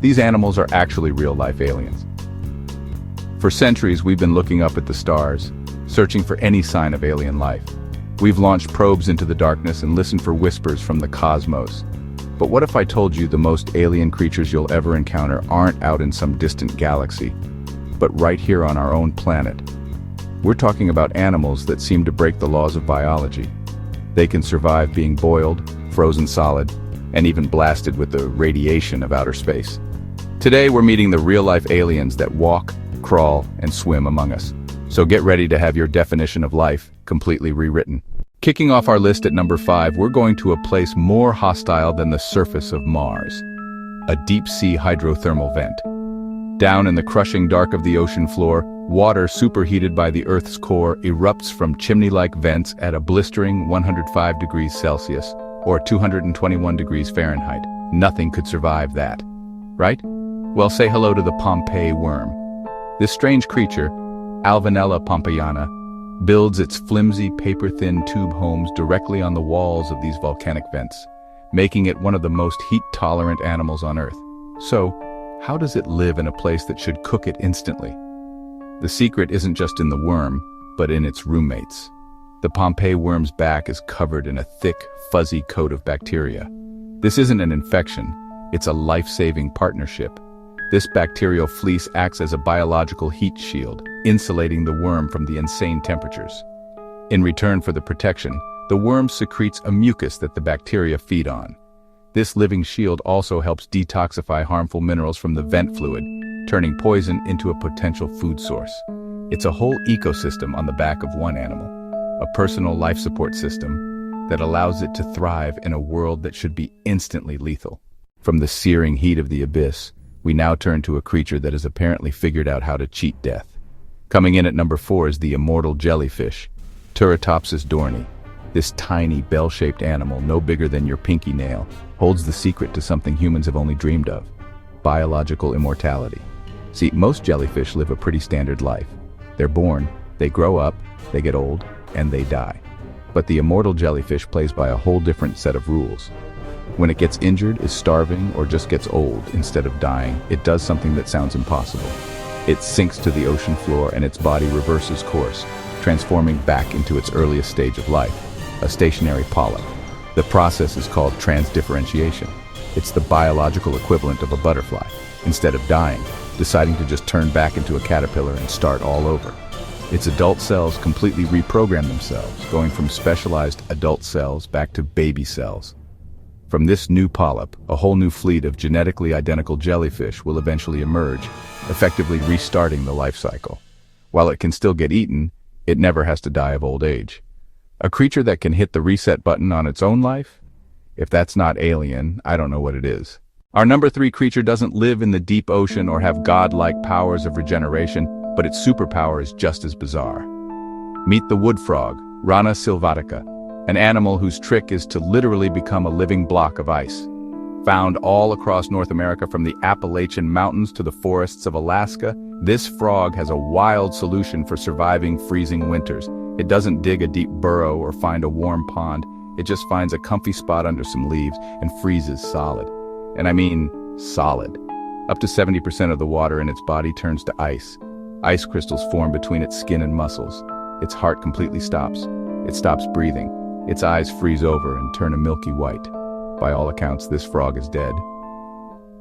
These animals are actually real-life aliens. For centuries, we've been looking up at the stars, searching for any sign of alien life. We've launched probes into the darkness and listened for whispers from the cosmos. But what if I told you the most alien creatures you'll ever encounter aren't out in some distant galaxy, but right here on our own planet? We're talking about animals that seem to break the laws of biology. They can survive being boiled, frozen solid, and even blasted with the radiation of outer space. Today, we're meeting the real-life aliens that walk, crawl, and swim among us. So get ready to have your definition of life completely rewritten. Kicking off our list at number 5, we're going to a place more hostile than the surface of Mars. A deep-sea hydrothermal vent. Down in the crushing dark of the ocean floor, water superheated by the Earth's core erupts from chimney-like vents at a blistering 105 degrees Celsius, or 221 degrees Fahrenheit. Nothing could survive that. Right? Well, say hello to the Pompeii worm. This strange creature, Alvanella pompeiana, builds its flimsy, paper-thin tube homes directly on the walls of these volcanic vents, making it one of the most heat-tolerant animals on Earth. So, how does it live in a place that should cook it instantly? The secret isn't just in the worm, but in its roommates. The Pompeii worm's back is covered in a thick, fuzzy coat of bacteria. This isn't an infection, it's a life-saving partnership. This bacterial fleece acts as a biological heat shield, insulating the worm from the insane temperatures. In return for the protection, the worm secretes a mucus that the bacteria feed on. This living shield also helps detoxify harmful minerals from the vent fluid, turning poison into a potential food source. It's a whole ecosystem on the back of one animal, a personal life support system that allows it to thrive in a world that should be instantly lethal. From the searing heat of the abyss, we now turn to a creature that has apparently figured out how to cheat death. Coming in at number 4 is the immortal jellyfish, Turritopsis dohrnii. This tiny, bell-shaped animal, no bigger than your pinky nail, holds the secret to something humans have only dreamed of: biological immortality. See, most jellyfish live a pretty standard life. They're born, they grow up, they get old, and they die. But the immortal jellyfish plays by a whole different set of rules. When it gets injured, is starving, or just gets old, instead of dying, it does something that sounds impossible. It sinks to the ocean floor and its body reverses course, transforming back into its earliest stage of life, a stationary polyp. The process is called transdifferentiation. It's the biological equivalent of a butterfly. Instead of dying, deciding to just turn back into a caterpillar and start all over. Its adult cells completely reprogram themselves, going from specialized adult cells back to baby cells. From this new polyp, a whole new fleet of genetically identical jellyfish will eventually emerge, effectively restarting the life cycle. While it can still get eaten, it never has to die of old age. A creature that can hit the reset button on its own life? If that's not alien, I don't know what it is. Our number 3 creature doesn't live in the deep ocean or have godlike powers of regeneration, but its superpower is just as bizarre. Meet the wood frog, Rana sylvatica, an animal whose trick is to literally become a living block of ice. Found all across North America from the Appalachian Mountains to the forests of Alaska, this frog has a wild solution for surviving freezing winters. It doesn't dig a deep burrow or find a warm pond. It just finds a comfy spot under some leaves and freezes solid. And I mean solid. Up to 70% of the water in its body turns to ice. Ice crystals form between its skin and muscles. Its heart completely stops. It stops breathing. Its eyes freeze over and turn a milky white. By all accounts, this frog is dead.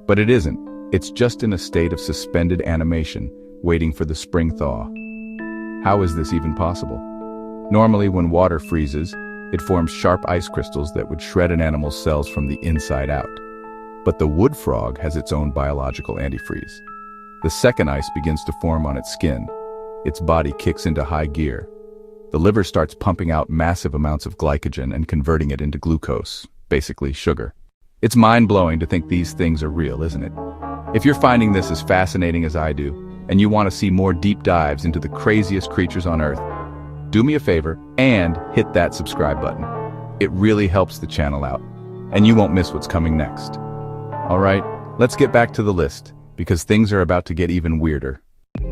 But it isn't. It's just in a state of suspended animation, waiting for the spring thaw. How is this even possible? Normally, when water freezes, it forms sharp ice crystals that would shred an animal's cells from the inside out. But the wood frog has its own biological antifreeze. The second ice begins to form on its skin. Its body kicks into high gear. The liver starts pumping out massive amounts of glycogen and converting it into glucose, basically sugar. It's mind-blowing to think these things are real, isn't it? If you're finding this as fascinating as I do, and you want to see more deep dives into the craziest creatures on Earth, do me a favor and hit that subscribe button. It really helps the channel out, and you won't miss what's coming next. All right, let's get back to the list, because things are about to get even weirder.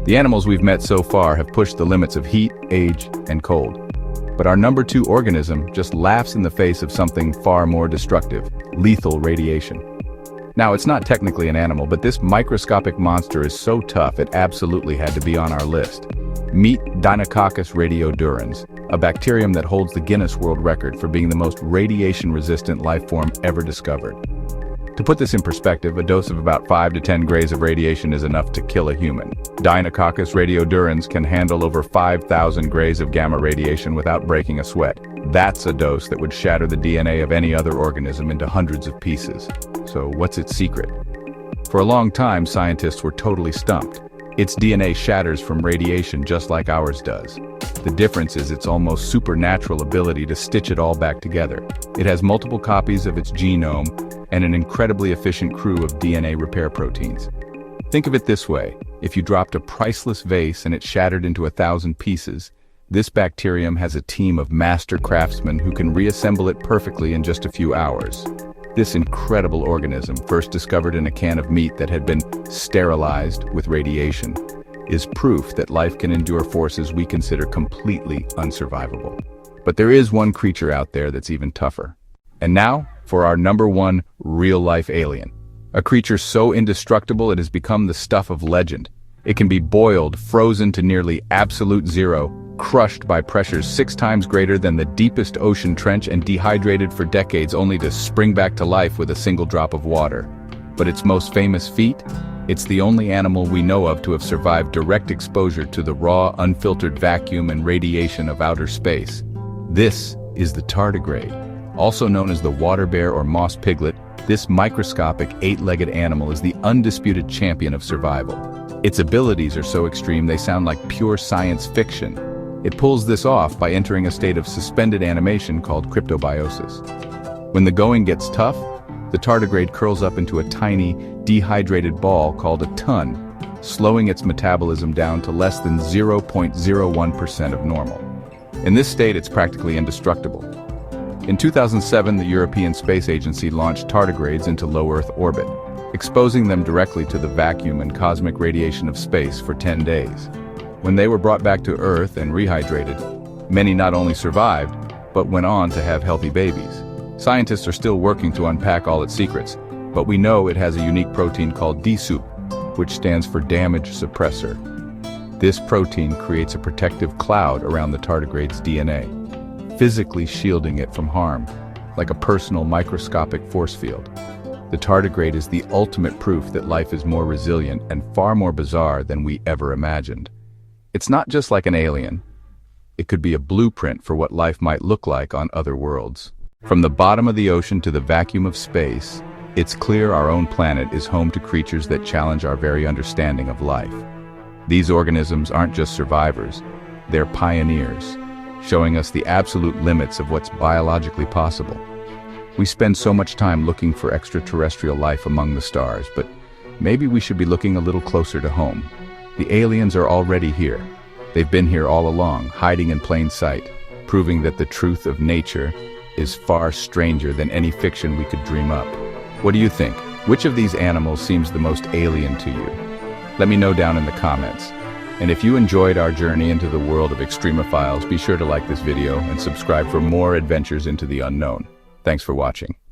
The animals we've met so far have pushed the limits of heat, age, and cold. But our number 2 organism just laughs in the face of something far more destructive: lethal radiation. Now, it's not technically an animal, but this microscopic monster is so tough it absolutely had to be on our list. Meet Deinococcus radiodurans, a bacterium that holds the Guinness World Record for being the most radiation-resistant life form ever discovered. To put this in perspective, a dose of about 5 to 10 grays of radiation is enough to kill a human. Deinococcus radiodurans can handle over 5,000 grays of gamma radiation without breaking a sweat. That's a dose that would shatter the DNA of any other organism into hundreds of pieces. So what's its secret? For a long time, scientists were totally stumped. Its DNA shatters from radiation just like ours does. The difference is its almost supernatural ability to stitch it all back together. It has multiple copies of its genome and an incredibly efficient crew of DNA repair proteins. Think of it this way: if you dropped a priceless vase and it shattered into 1,000 pieces, this bacterium has a team of master craftsmen who can reassemble it perfectly in just a few hours. This incredible organism, first discovered in a can of meat that had been sterilized with radiation, is proof that life can endure forces we consider completely unsurvivable. But there is one creature out there that's even tougher. And now, for our number one real-life alien. A creature so indestructible it has become the stuff of legend. It can be boiled, frozen to nearly absolute zero, crushed by pressures 6 times greater than the deepest ocean trench, and dehydrated for decades only to spring back to life with a single drop of water. But its most famous feat? It's the only animal we know of to have survived direct exposure to the raw, unfiltered vacuum and radiation of outer space. This is the tardigrade. Also known as the water bear or moss piglet, this microscopic 8-legged animal is the undisputed champion of survival. Its abilities are so extreme they sound like pure science fiction. It pulls this off by entering a state of suspended animation called cryptobiosis. When the going gets tough, the tardigrade curls up into a tiny, dehydrated ball called a ton, slowing its metabolism down to less than 0.01% of normal. In this state, it's practically indestructible. In 2007, the European Space Agency launched tardigrades into low Earth orbit, exposing them directly to the vacuum and cosmic radiation of space for 10 days. When they were brought back to Earth and rehydrated, many not only survived, but went on to have healthy babies. Scientists are still working to unpack all its secrets, but we know it has a unique protein called DSUP, which stands for damage suppressor. This protein creates a protective cloud around the tardigrade's DNA, physically shielding it from harm, like a personal microscopic force field. The tardigrade is the ultimate proof that life is more resilient and far more bizarre than we ever imagined. It's not just like an alien. It could be a blueprint for what life might look like on other worlds. From the bottom of the ocean to the vacuum of space, it's clear our own planet is home to creatures that challenge our very understanding of life. These organisms aren't just survivors, they're pioneers, showing us the absolute limits of what's biologically possible. We spend so much time looking for extraterrestrial life among the stars, but maybe we should be looking a little closer to home. The aliens are already here. They've been here all along, hiding in plain sight, proving that the truth of nature is far stranger than any fiction we could dream up. What do you think? Which of these animals seems the most alien to you? Let me know down in the comments. And if you enjoyed our journey into the world of extremophiles, be sure to like this video and subscribe for more adventures into the unknown. Thanks for watching.